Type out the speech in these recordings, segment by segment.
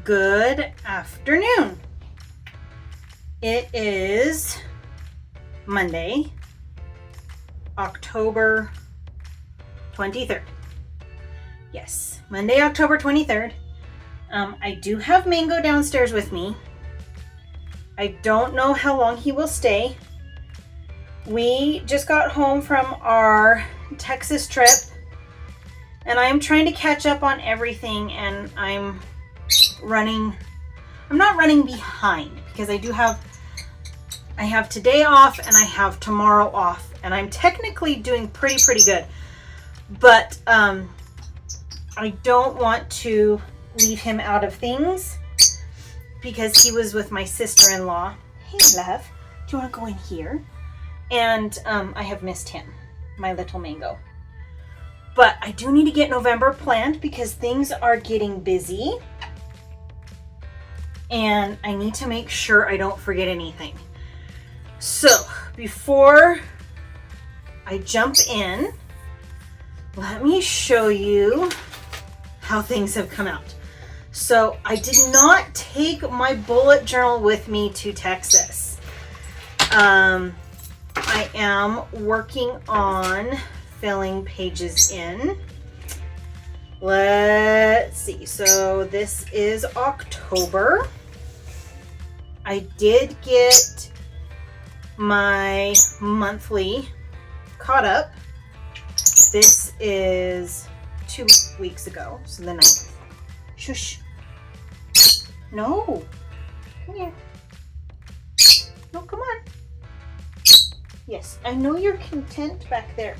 Good afternoon. It is Monday, October 23rd. Yes, Monday, October 23rd. I do have Mango downstairs with me. I don't know how long he will stay. We just got home from our Texas trip, and I'm trying to catch up on everything, and I'm not running behind because I have today off and I have tomorrow off, and I'm technically doing pretty good, but I don't want to leave him out of things because he was with my sister-in-law. Hey love, do you want to go in here? And I have missed him, my little Mango. But I do need to get November planned because things are getting busy. And I need to make sure I don't forget anything. So before I jump in, let me show you how things have come out. So I did not take my bullet journal with me to Texas. I am working on filling pages in. Let's see. So this is October. I did get my monthly caught up. This is 2 weeks ago, so the 9th. Shush. No. Come here. No, come on. Yes, I know you're content back there.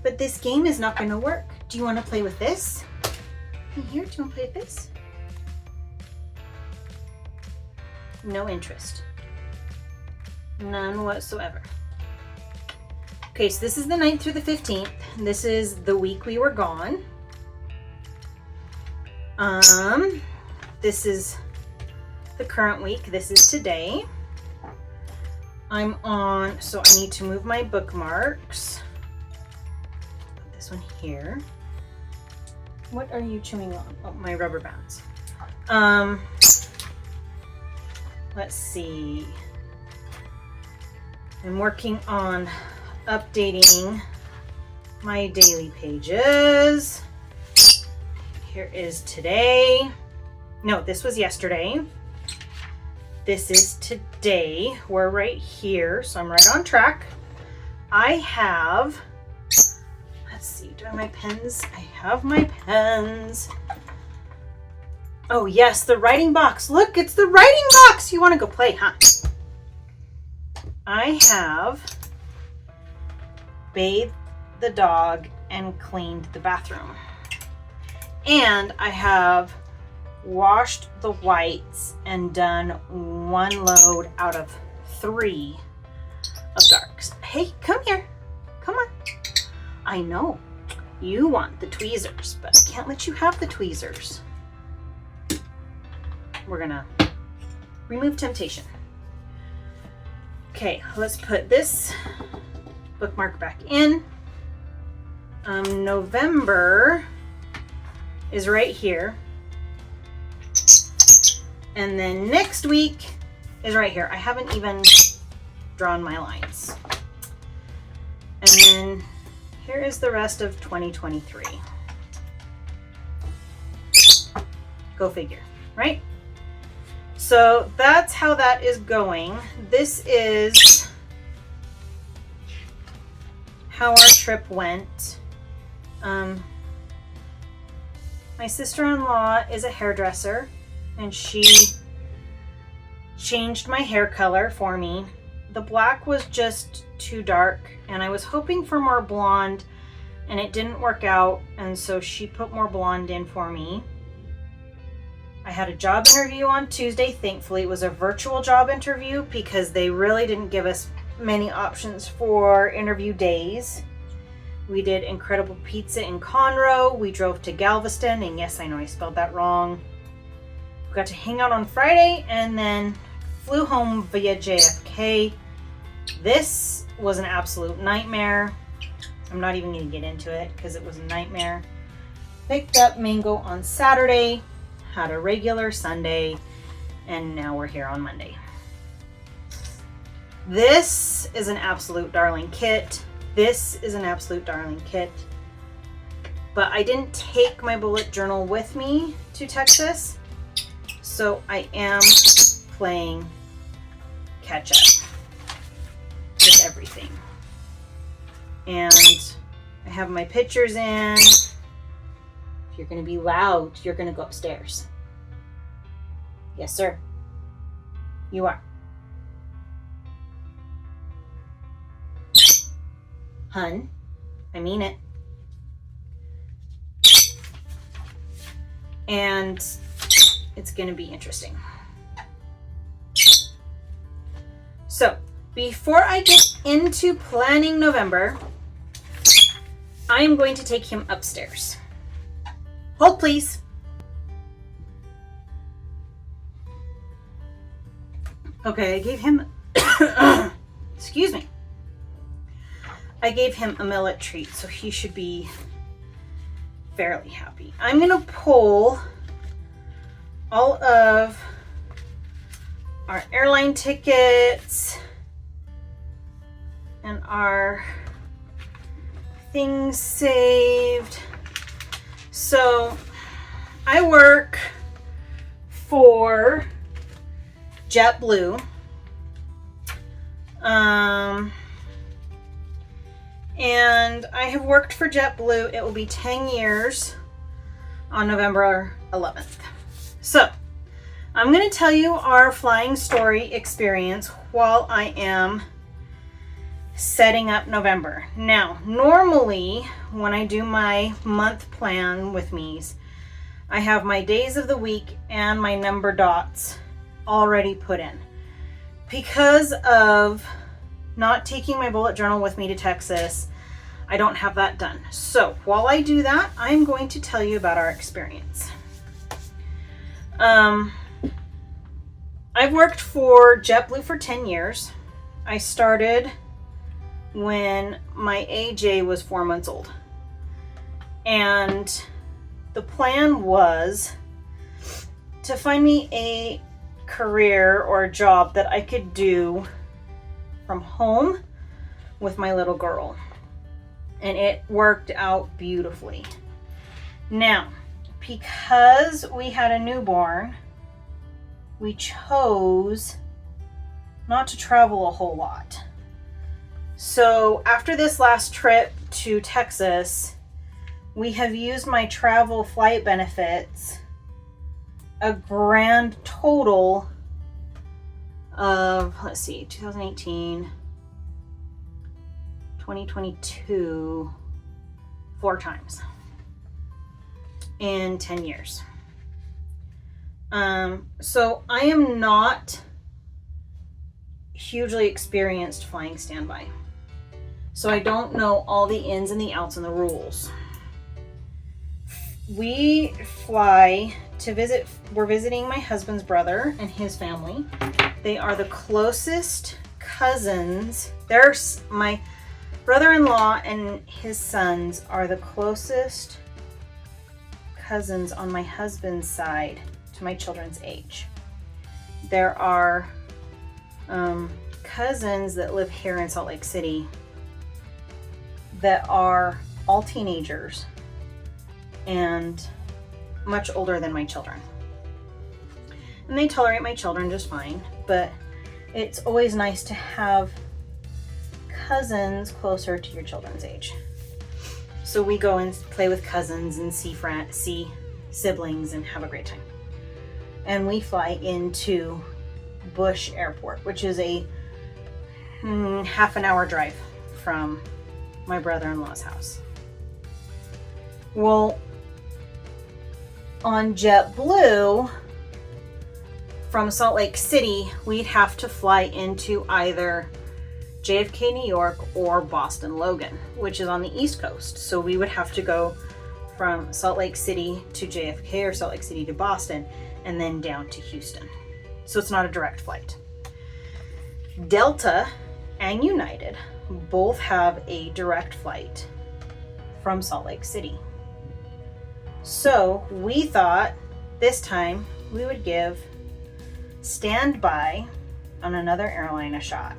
But this game is not going to work. Do you want to play with this? Here, do you want to play with this? No interest. None whatsoever. Okay, so this is the 9th through the 15th. This is the week we were gone. This is the current week. This is today. I'm on, so I need to move my bookmarks. Put this one here. What are you chewing on? Oh, my rubber bands. Let's see. I'm working on updating my daily pages. Here is today. No, this was yesterday. This is today. We're right here, so I'm right on track. I have, let's see, do I have my pens? I have my pens. Oh yes, the writing box. Look, it's the writing box. You want to go play, huh? I have bathed the dog and cleaned the bathroom. And I have washed the whites and done 1 load out of 3 of darks. Hey, come here. Come on. I know you want the tweezers, but I can't let you have the tweezers. We're gonna remove temptation. Okay, let's put this bookmark back in. November is right here. And then next week is right here. I haven't even drawn my lines. And then here is the rest of 2023. Go figure, right? So that's how that is going. This is how our trip went. My sister-in-law is a hairdresser, and she changed my hair color for me. The black was just too dark, and I was hoping for more blonde, and it didn't work out, and so she put more blonde in for me. I had a job interview on Tuesday. Thankfully, it was a virtual job interview because they really didn't give us many options for interview days. We did incredible pizza in Conroe. We drove to Galveston, and yes, I know I spelled that wrong. We got to hang out on Friday and then flew home via JFK. This was an absolute nightmare. I'm not even going to get into it because it was a nightmare. Picked up Mango on Saturday. had a regular Sunday, and now we're here on Monday. This is an absolute darling kit. This is an absolute darling kit. But I didn't take my bullet journal with me to Texas, so I am playing catch up with everything. And I have my pictures in. If you're going to be loud, you're going to go upstairs. Yes, sir. You are. Hun, I mean it. And it's going to be interesting. So, before I get into planning November, I am going to take him upstairs. Hold, please. Okay, I gave him, excuse me. I gave him a millet treat, so he should be fairly happy. I'm gonna pull all of our airline tickets and our things saved. So I work for JetBlue. And I have worked for JetBlue. It will be 10 years on November 11th. So I'm going to tell you our flying story experience while I am setting up November. Now, normally when I do my month plan with me's, I have my days of the week and my number dots already put in. Because of not taking my bullet journal with me to Texas, I don't have that done. So while I do that, I'm going to tell you about our experience. I've worked for JetBlue for 10 years. I started when my AJ was 4 months old. And the plan was to find me a career or a job that I could do from home with my little girl. And it worked out beautifully. Now, because we had a newborn, we chose not to travel a whole lot. So after this last trip to Texas, we have used my travel flight benefits a grand total of, let's see, 2018, 2022, 4 times in 10 years. So I am not hugely experienced flying standby. So I don't know all the ins and the outs and the rules. We fly to visit, we're visiting my husband's brother and his family. They are the closest cousins. There's my brother-in-law and his sons are the closest cousins on my husband's side to my children's age. There are cousins that live here in Salt Lake City that are all teenagers and much older than my children. And they tolerate my children just fine, but it's always nice to have cousins closer to your children's age. So we go and play with cousins and see siblings and have a great time. And we fly into Bush Airport, which is a half an hour drive from my brother-in-law's house. Well, on JetBlue, from Salt Lake City, we'd have to fly into either JFK, New York, or Boston Logan, which is on the East Coast. So we would have to go from Salt Lake City to JFK or Salt Lake City to Boston and then down to Houston. So it's not a direct flight. Delta and United both have a direct flight from Salt Lake City. So we thought this time we would give standby on another airline a shot.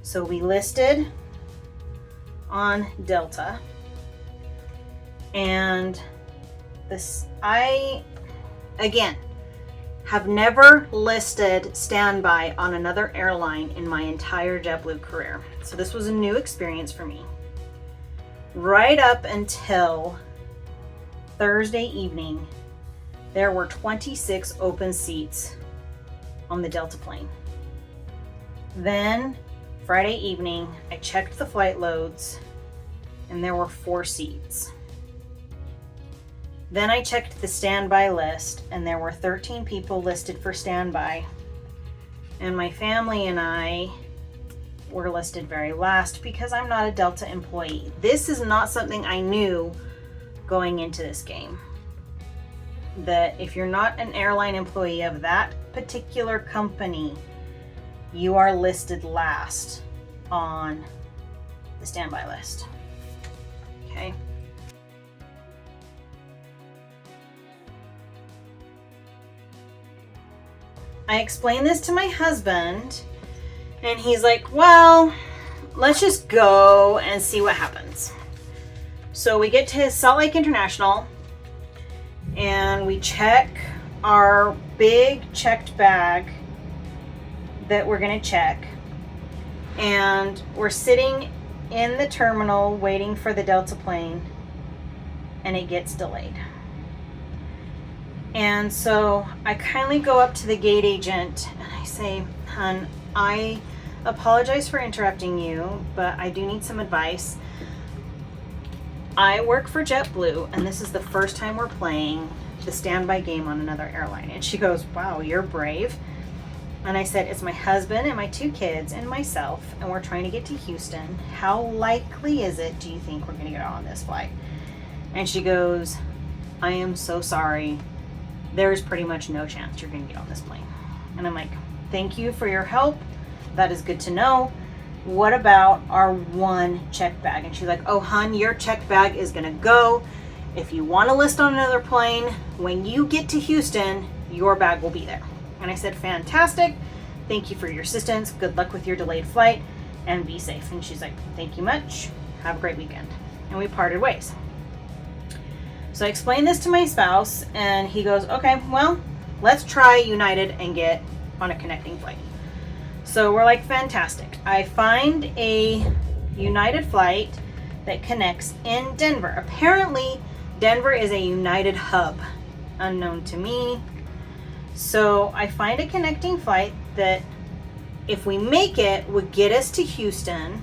So we listed on Delta, and I again have never listed standby on another airline in my entire JetBlue career. So this was a new experience for me. Right up until Thursday evening, there were 26 open seats on the Delta plane. Then Friday evening, I checked the flight loads and there were 4 seats. Then I checked the standby list and there were 13 people listed for standby. And my family and I were listed very last because I'm not a Delta employee. This is not something I knew going into this game. That if you're not an airline employee of that particular company, you are listed last on the standby list. Okay. I explained this to my husband and he's like, well, let's just go and see what happens. So we get to Salt Lake International and we check our big checked bag that we're gonna check. And we're sitting in the terminal waiting for the Delta plane and it gets delayed. And so I kindly go up to the gate agent and I say, hon, I apologize for interrupting you, but I do need some advice. I work for JetBlue and this is the first time we're playing the standby game on another airline. And she goes, wow, you're brave. And I said, it's my husband and my 2 kids and myself, and we're trying to get to Houston. How likely is it, do you think, we're gonna get on this flight? And she goes, I am so sorry. There is pretty much no chance you're gonna get on this plane. And I'm like, thank you for your help. That is good to know. What about our 1 checked bag? And she's like, oh, hun, your checked bag is gonna go. If you wanna list on another plane, when you get to Houston, your bag will be there. And I said, fantastic. Thank you for your assistance. Good luck with your delayed flight and be safe. And she's like, thank you much. Have a great weekend. And we parted ways. So I explained this to my spouse and he goes, okay, well, let's try United and get on a connecting flight. So we're like, fantastic. I find a United flight that connects in Denver. Apparently, Denver is a United hub, unknown to me. So I find a connecting flight that, if we make it, would get us to Houston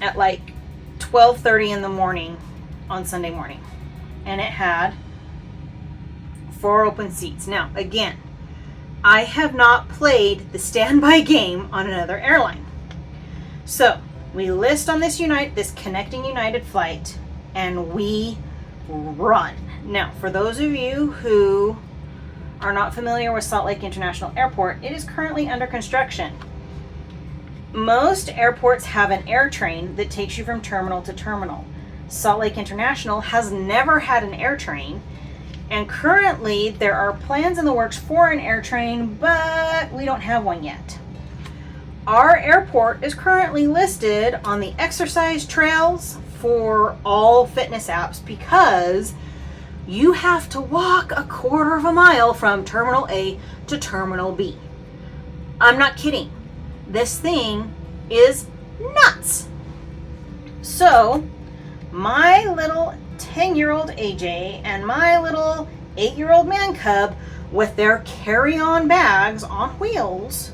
at like 12:30 in the morning on Sunday morning. And it had 4 open seats. Now, again, I have not played the standby game on another airline. So we list on this connecting United flight and we run. Now, for those of you who are not familiar with Salt Lake International Airport, it is currently under construction. Most airports have an air train that takes you from terminal to terminal. Salt Lake International has never had an air train, and currently there are plans in the works for an air train, but we don't have one yet. Our airport is currently listed on the exercise trails for all fitness apps because you have to walk a 1/4 mile from Terminal A to Terminal B. I'm not kidding. This thing is nuts. So, my little 10-year-old AJ and my little 8-year-old man cub with their carry-on bags on wheels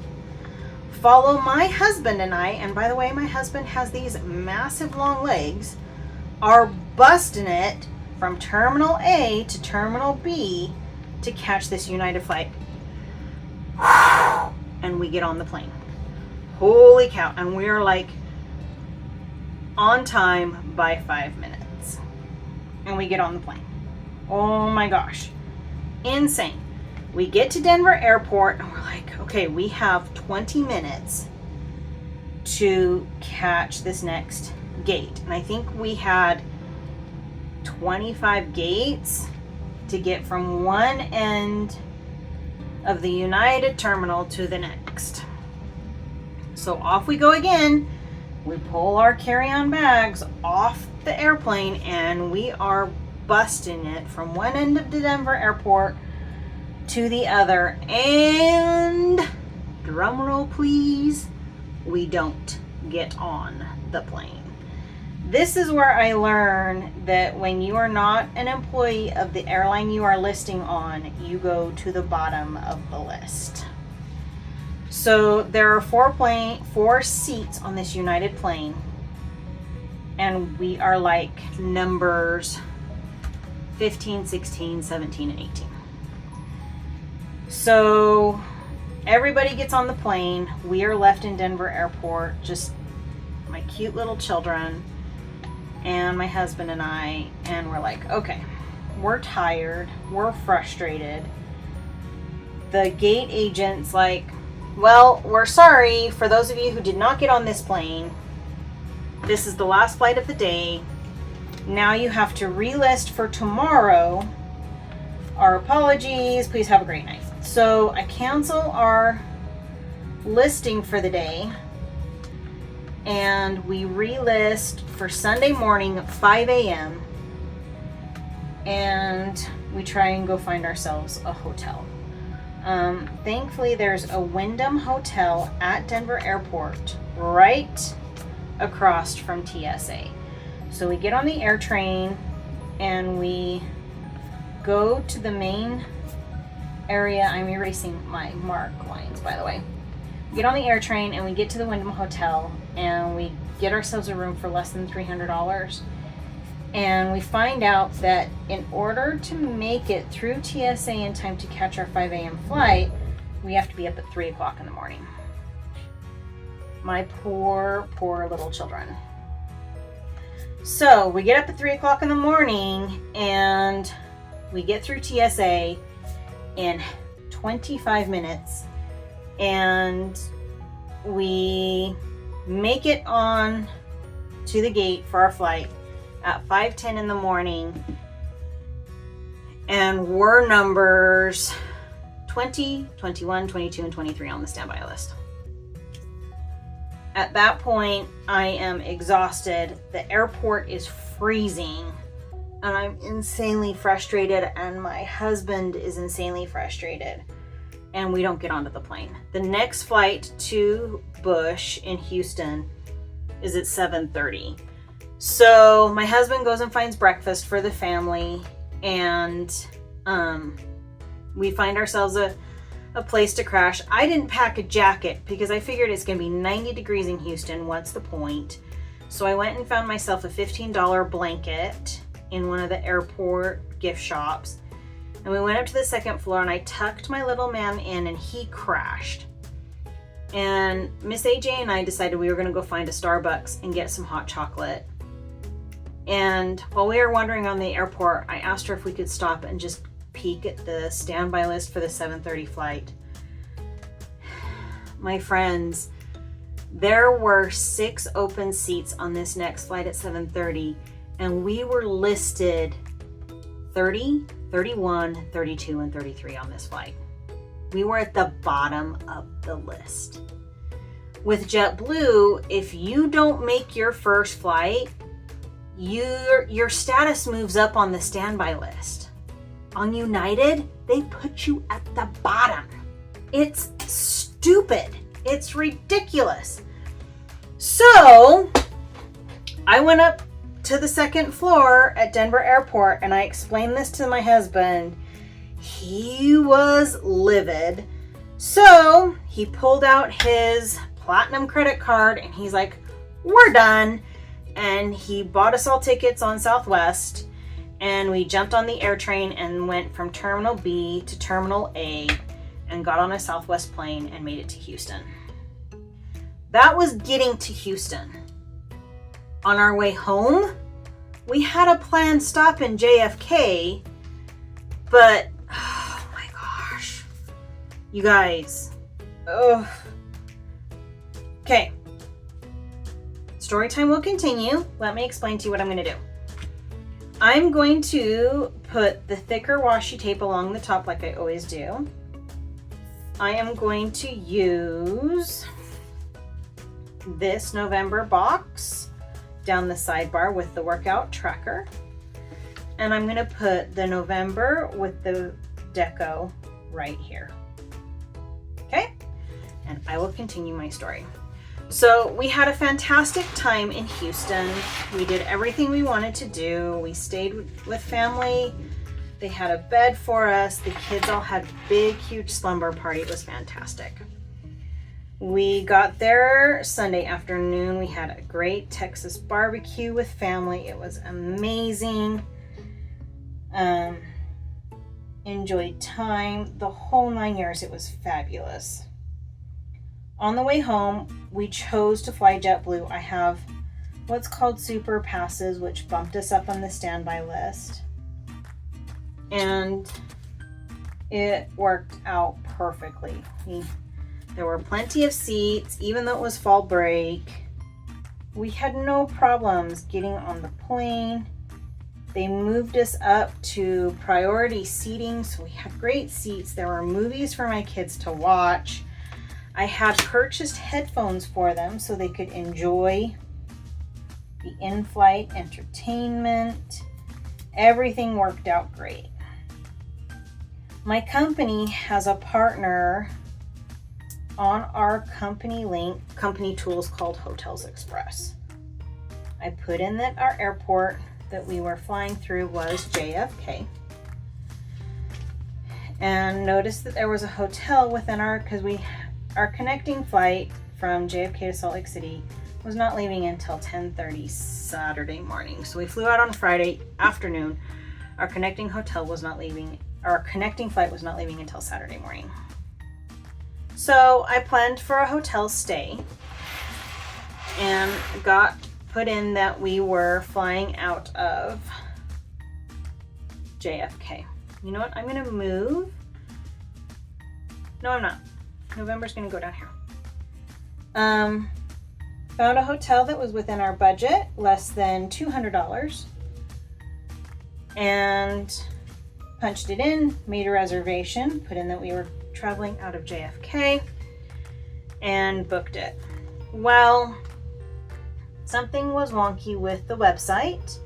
follow my husband and I, and by the way, my husband has these massive long legs, are busting it from Terminal A to Terminal B to catch this United flight. And we get on the plane. Holy cow. And we're like on time by 5 minutes. And we get on the plane. Oh my gosh. Insane. We get to Denver Airport and we're like, okay, we have 20 minutes to catch this next gate. And I think we had 25 gates to get from one end of the United terminal to the next. So off we go again. We pull our carry-on bags off the airplane and we are busting it from one end of the Denver airport to the other. And drum roll please, we don't get on the plane. This is where I learned that when you are not an employee of the airline you are listing on, you go to the bottom of the list. So there are four seats on this United plane, and we are like numbers 15, 16, 17, and 18. So everybody gets on the plane. We are left in Denver airport, just my cute little children and my husband and I, and we're like, okay, we're tired, we're frustrated. The gate agent's like, well, we're sorry for those of you who did not get on this plane. This is the last flight of the day. Now you have to relist for tomorrow. Our apologies, please have a great night. So I cancel our listing for the day and we relist for Sunday morning at 5 a.m. and we try and go find ourselves a hotel. Thankfully there's a Wyndham hotel at Denver airport right across from TSA. So we get on the air train and we go to the main area. I'm erasing my mark lines, by the way. We get on the air train and we get to the Wyndham hotel and we get ourselves a room for less than $300. And we find out that in order to make it through TSA in time to catch our 5 a.m. flight, we have to be up at 3 o'clock in the morning. My poor, poor little children. So we get up at 3 o'clock in the morning and we get through TSA in 25 minutes and we make it on to the gate for our flight at 5:10 in the morning, and we're numbers 20, 21, 22, and 23 on the standby list. At that point, I am exhausted. The airport is freezing, and I'm insanely frustrated, and my husband is insanely frustrated, and we don't get onto the plane. The next flight to Bush in Houston is at 7:30. So my husband goes and finds breakfast for the family, and we find ourselves a place to crash. I didn't pack a jacket because I figured it's going to be 90 degrees in Houston. What's the point? So I went and found myself a $15 blanket in one of the airport gift shops. And we went up to the second floor and I tucked my little man in and he crashed. And Miss AJ and I decided we were going to go find a Starbucks and get some hot chocolate. And while we were wandering on the airport, I asked her if we could stop and just peek at the standby list for the 7:30 flight. My friends, there were 6 open seats on this next flight at 7:30, and we were listed 30, 31, 32, and 33 on this flight. We were at the bottom of the list. With JetBlue, if you don't make your first flight, your status moves up on the standby list. On United, they put you at the bottom. It's stupid. It's ridiculous. So I went up to the second floor at Denver Airport and I explained this to my husband. He was livid. So he pulled out his platinum credit card and he's like, we're done. And he bought us all tickets on Southwest, and we jumped on the air train and went from Terminal B to Terminal A and got on a Southwest plane and made it to Houston. That was getting to Houston. On our way home, we had a planned stop in JFK, but oh my gosh, you guys, ugh. Okay. Story time will continue. Let me explain to you what I'm going to do. I'm going to put the thicker washi tape along the top like I always do. I am going to use this November box down the sidebar with the workout tracker. And I'm going to put the November with the deco right here. Okay? And I will continue my story. So we had a fantastic time in Houston. We did everything we wanted to do. We stayed with family. They had a bed for us. The kids all had big, huge slumber party. It was fantastic. We got there Sunday afternoon. We had a great Texas barbecue with family. It was amazing. Enjoyed time. The whole 9 years, it was fabulous. On the way home, we chose to fly JetBlue. I have what's called super passes, which bumped us up on the standby list. And it worked out perfectly. There were plenty of seats, even though it was fall break. We had no problems getting on the plane. They moved us up to priority seating, so we had great seats. There were movies for my kids to watch. I had purchased headphones for them so they could enjoy the in-flight entertainment. Everything worked out great. My company has a partner on our company tools called Hotels Express. I put in that our airport that we were flying through was JFK. And noticed that there was a hotel within our connecting flight from JFK to Salt Lake City was not leaving until 10:30 Saturday morning. So we flew out on Friday afternoon. Our connecting flight was not leaving until Saturday morning. So I planned for a hotel stay and put in that we were flying out of JFK. You know what? I'm gonna move. No, I'm not. November's gonna go down here. Found a hotel that was within our budget, less than $200, and punched it in, made a reservation, put in that we were traveling out of JFK, and booked it. Well, something was wonky with the website,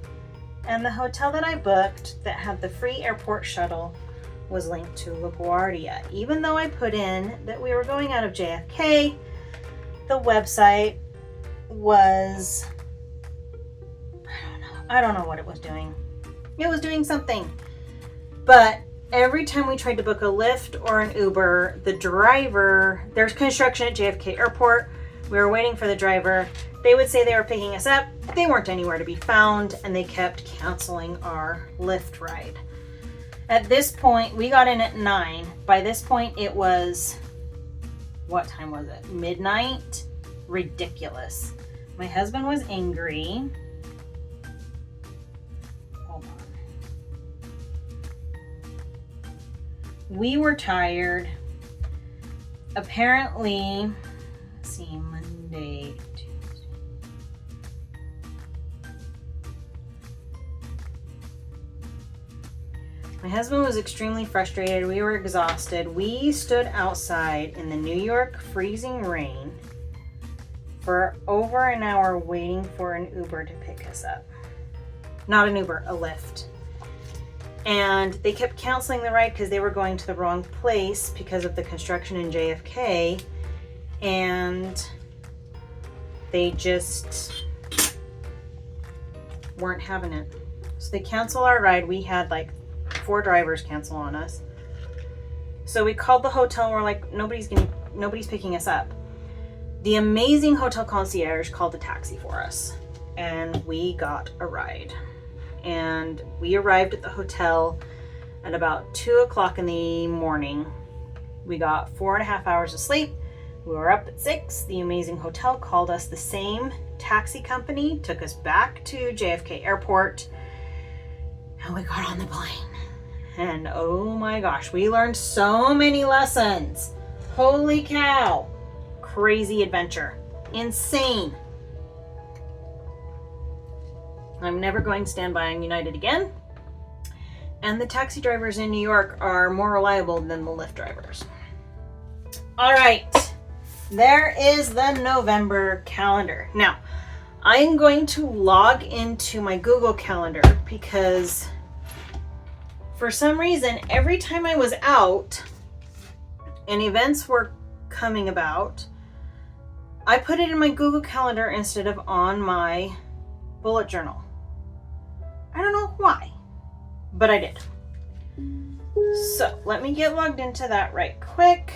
and the hotel that I booked that had the free airport shuttle was linked to LaGuardia. Even though I put in that we were going out of JFK, the website was, I don't know what it was doing. It was doing something. But every time we tried to book a Lyft or an Uber, the driver, there's construction at JFK Airport. We were waiting for the driver. They would say they were picking us up. They weren't anywhere to be found, and they kept canceling our Lyft ride. At this point, we got in at 9. By this point, it was, what time was it? Midnight? Ridiculous. My husband was angry. Hold on. We were tired. Apparently, let's see, Monday, Tuesday. My husband was extremely frustrated. We were exhausted. We stood outside in the New York freezing rain for over an hour waiting for an Uber to pick us up. Not an Uber, a Lyft. And they kept canceling the ride because they were going to the wrong place because of the construction in JFK. And they just weren't having it. So they canceled our ride. We had like 4 drivers cancel on us. So we called the hotel and we're like, nobody's picking us up. The amazing hotel concierge called a taxi for us and we got a ride. And we arrived at the hotel at about 2 o'clock in the morning. We got 4.5 hours of sleep. We were up at 6. The amazing hotel called us. The same taxi company took us back to JFK Airport and we got on the plane. And oh my gosh, we learned so many lessons. Holy cow. Crazy adventure. Insane. I'm never going standby on United again. And the taxi drivers in New York are more reliable than the Lyft drivers. All right, there is the November calendar. Now, I am going to log into my Google Calendar because for some reason, every time I was out and events were coming about, I put it in my Google Calendar instead of on my bullet journal. I don't know why, but I did. So let me get logged into that right quick.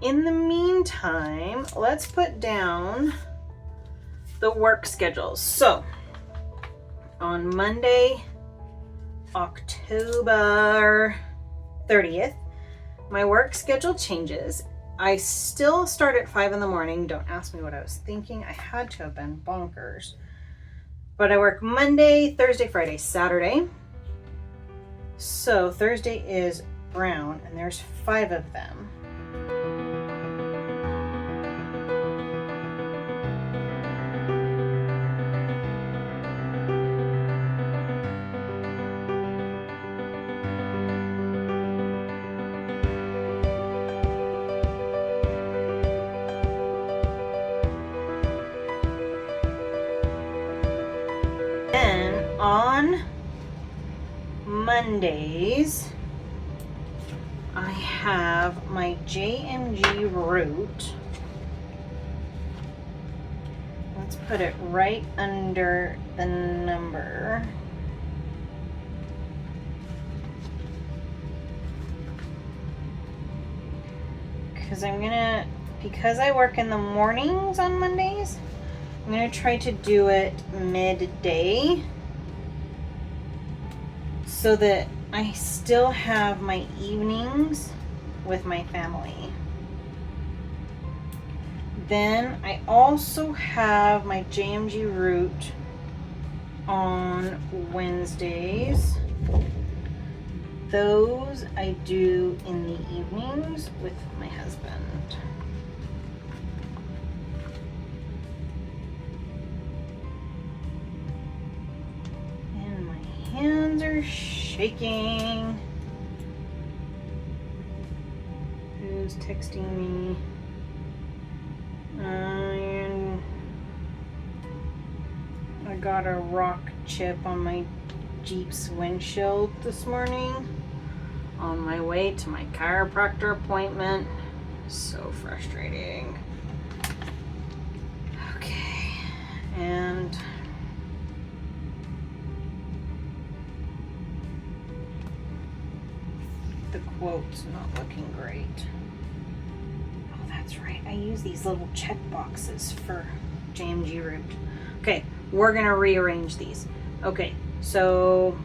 In the meantime, let's put down the work schedules. So on Monday, October 30th, my work schedule changes. I still start at 5 in the morning. Don't ask me what I was thinking. I had to have been bonkers. But I work Monday, Thursday, Friday, Saturday. So Thursday is brown, and there's 5 of them. On Mondays, I have my JMG route. Let's put it right under the number. Because I work in the mornings on Mondays, I'm going to try to do it midday so that I still have my evenings with my family. Then I also have my JMG route on Wednesdays. Those I do in the evenings with my husband. And my hands are shaking. Who's texting me? I got a rock chip on my Jeep's windshield this morning on my way to my chiropractor appointment. So frustrating. Okay, and the quote's not looking great. Oh, that's right. I use these little check boxes for JMG route. Okay, we're gonna rearrange these. Okay, so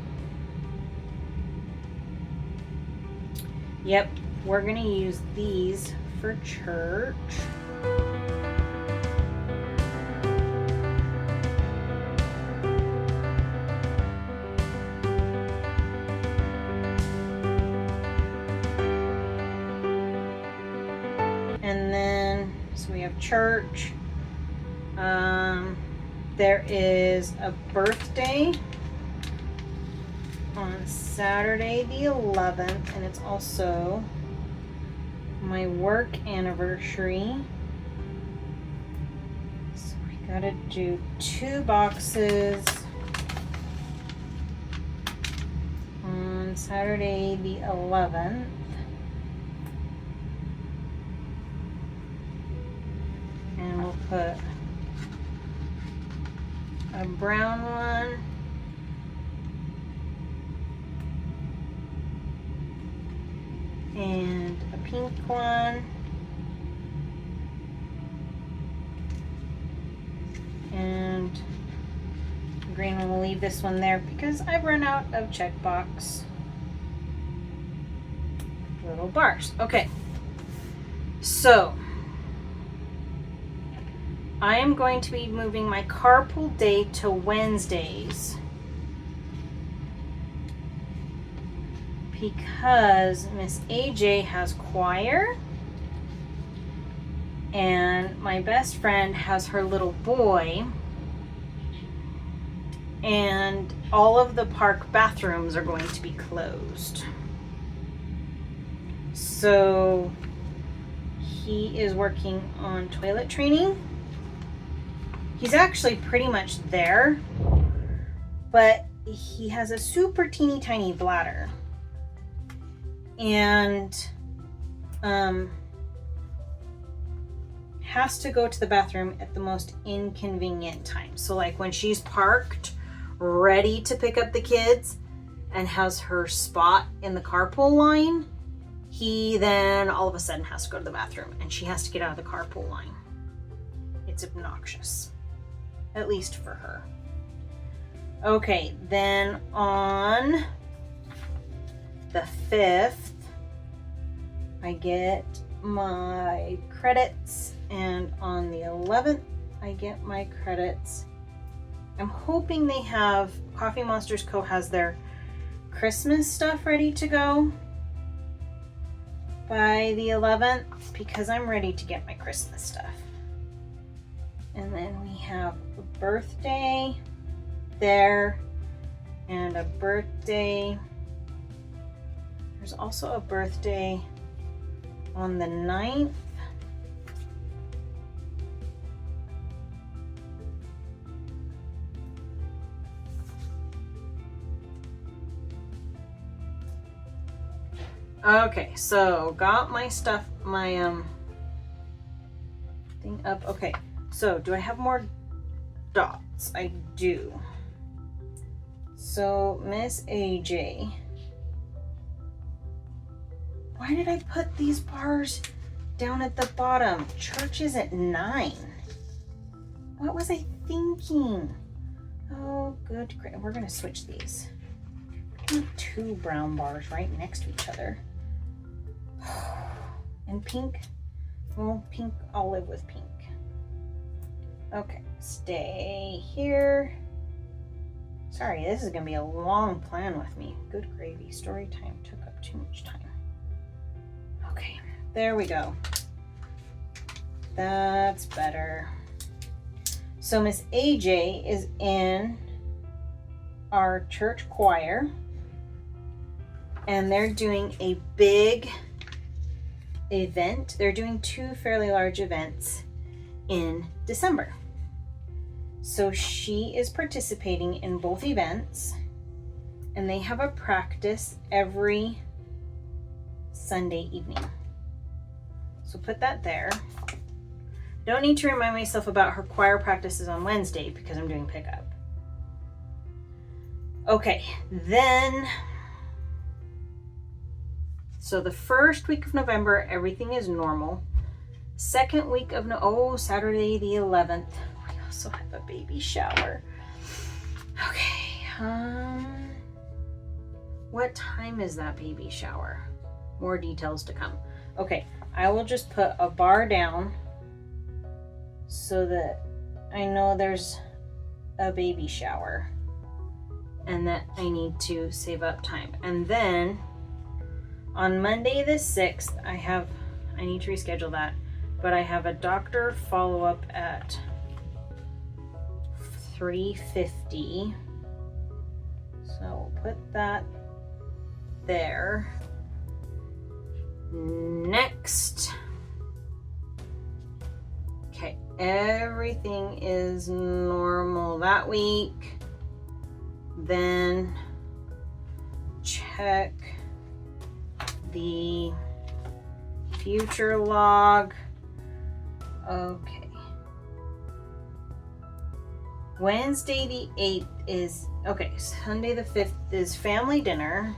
yep, we're gonna use these for church. And then, so we have church. There is a birthday on Saturday the 11th, and it's also my work anniversary. So we gotta do 2 boxes on Saturday the 11th. And we'll put a brown one and a pink one and green one. We'll leave this one there because I've run out of checkbox little bars. Okay, so I am going to be moving my carpool day to Wednesdays because Miss AJ has choir And my best friend has her little boy, and all of the park bathrooms are going to be closed. So he is working on toilet training. He's actually pretty much there, but he has a super teeny tiny bladder, and has to go to the bathroom at the most inconvenient time. So like when she's parked ready to pick up the kids and has her spot in the carpool line, he then all of a sudden has to go to the bathroom and she has to get out of the carpool line. It's obnoxious, at least for her. Okay, then on the 5th, I get my credits, and on the 11th, I get my credits. I'm hoping they have, Coffee Monsterz Co. has their Christmas stuff ready to go by the 11th, because I'm ready to get my Christmas stuff. And then we have a birthday there, and a birthday. There's also a birthday on the 9th. Okay, so got my stuff, my thing up. Okay, so do I have more dots? I do. So Miss AJ, why did I put these bars down at the bottom? Church is at 9. What was I thinking? Oh, good. We're gonna switch these. 2 brown bars right next to each other. And pink, well, pink, I'll live with pink. Okay, stay here. Sorry, this is gonna be a long plan with me. Good gravy, story time took up too much time. Okay, there we go. That's better. So Miss AJ is in our church choir, and they're doing a big event. They're doing 2 fairly large events in December. So she is participating in both events, and they have a practice every Sunday evening. So put that there. Don't need to remind myself about her choir practices on Wednesday because I'm doing pickup. Okay, then, so the first week of November, everything is normal. Second week of Saturday the 11th, we also have a baby shower. Okay, what time is that baby shower? More details to come. Okay, I will just put a bar down so that I know there's a baby shower and that I need to save up time. And then on Monday the 6th, I need to reschedule that, but I have a doctor follow-up at 3:50. So put that there. Next. Okay, everything is normal that week. Then check the future log. Okay. Wednesday the 8th is, okay, Sunday the 5th is family dinner.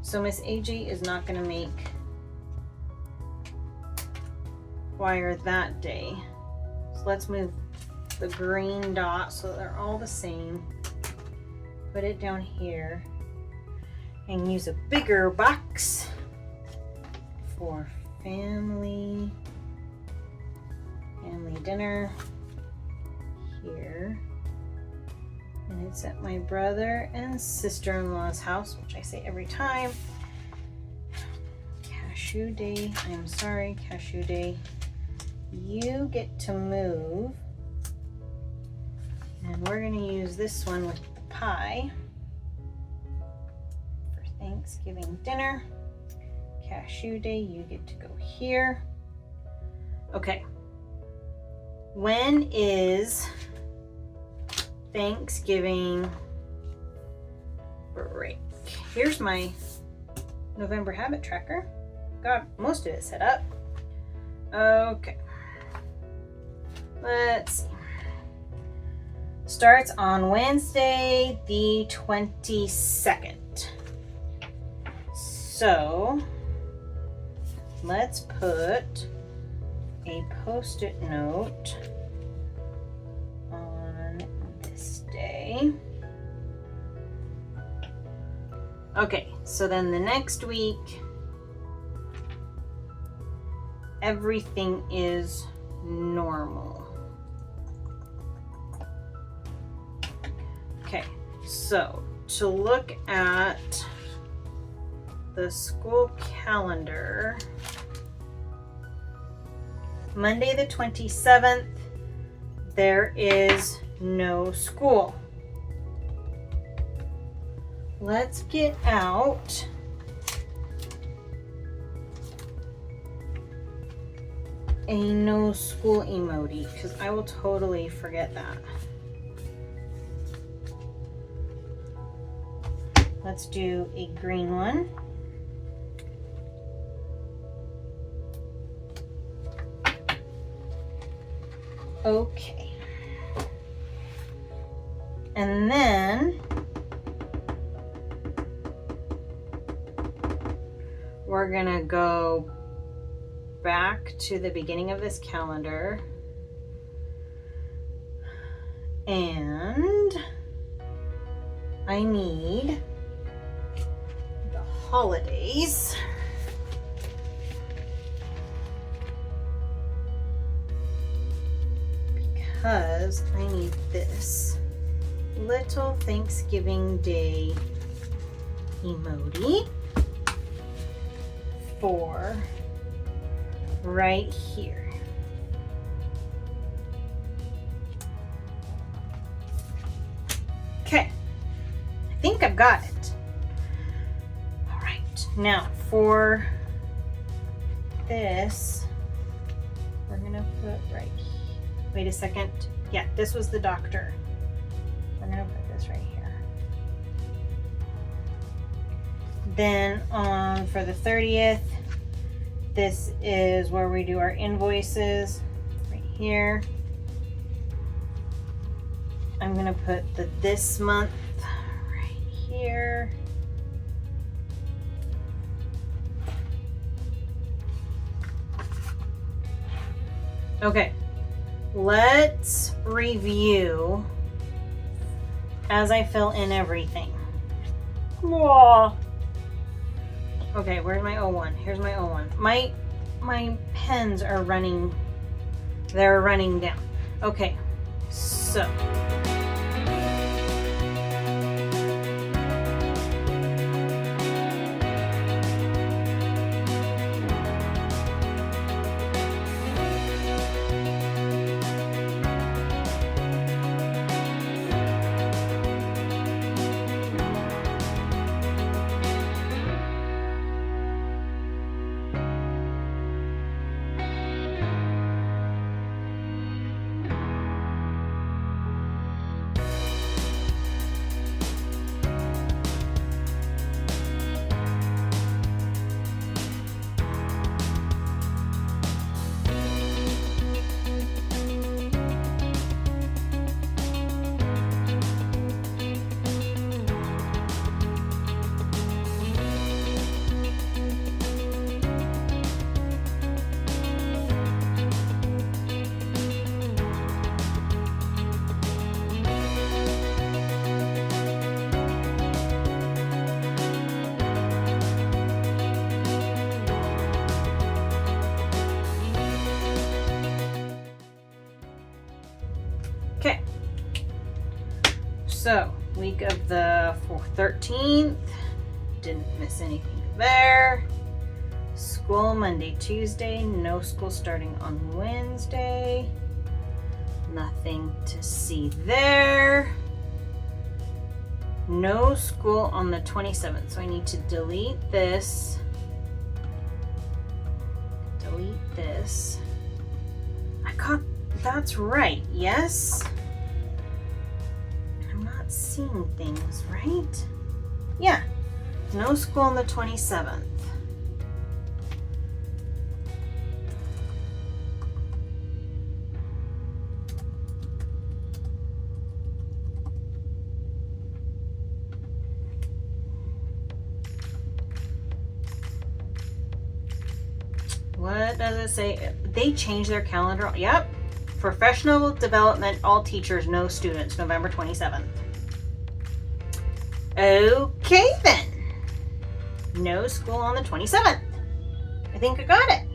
So Miss AJ is not going to make choir that day. So let's move the green dot so they're all the same. Put it down here and use a bigger box for family dinner here. And it's at my brother and sister-in-law's house, which I say every time. Cashew day, I'm sorry, cashew day. you get to move. And we're gonna use this one with the pie for Thanksgiving dinner. Cashew day, you get to go here. Okay. When is Thanksgiving break? Here's my November habit tracker. Got most of it set up. Okay. Let's see. Starts on Wednesday, the 22nd. So let's put a post-it note on this day. Okay, so then the next week, everything is normal. Okay, so to look at the school calendar, Monday the 27th, there is no school. Let's get out a no school emoji because I will totally forget that. Let's do a green one. Okay. And then we're gonna go back to the beginning of this calendar and I need the holidays. Because I need this little Thanksgiving Day emoji for right here. Okay, I think I've got it. All right, now for this, we're gonna put right here. Wait a second. Yeah, this was the doctor. I'm gonna put this right here. Then for the 30th, this is where we do our invoices, right here. I'm gonna put the this month right here. Okay. Let's review as I fill in everything. Whoa. Okay, where's my O1? Here's my O1. My pens are running. They're running down. Okay, so. Okay, so week of the 13th, didn't miss anything there. school Monday, Tuesday. No school starting on Wednesday. Nothing to see there. No school on the 27th, so I need to delete this. Delete this. That's right, yes? I'm not seeing things, right? Yeah, no school on the 27th. What does it say? They changed their calendar. Yep. Professional development, all teachers, no students, November 27th. Okay then. No school on the 27th. I think I got it.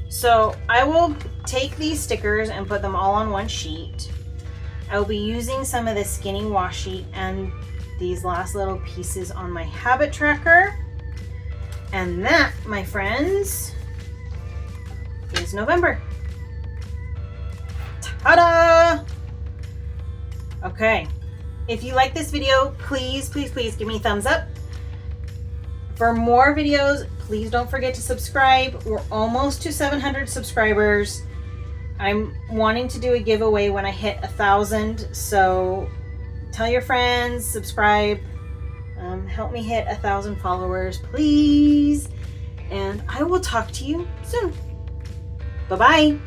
So I will take these stickers and put them all on one sheet. I will be using some of the skinny washi and these last little pieces on my habit tracker. And that, my friends, is November. Ta-da! Okay, if you like this video, please give me a thumbs up. For more videos, please don't forget to subscribe. We're almost to 700 subscribers. I'm wanting to do a giveaway when I hit 1,000, so tell your friends, subscribe. Help me hit 1,000 followers, please. And I will talk to you soon. Bye-bye.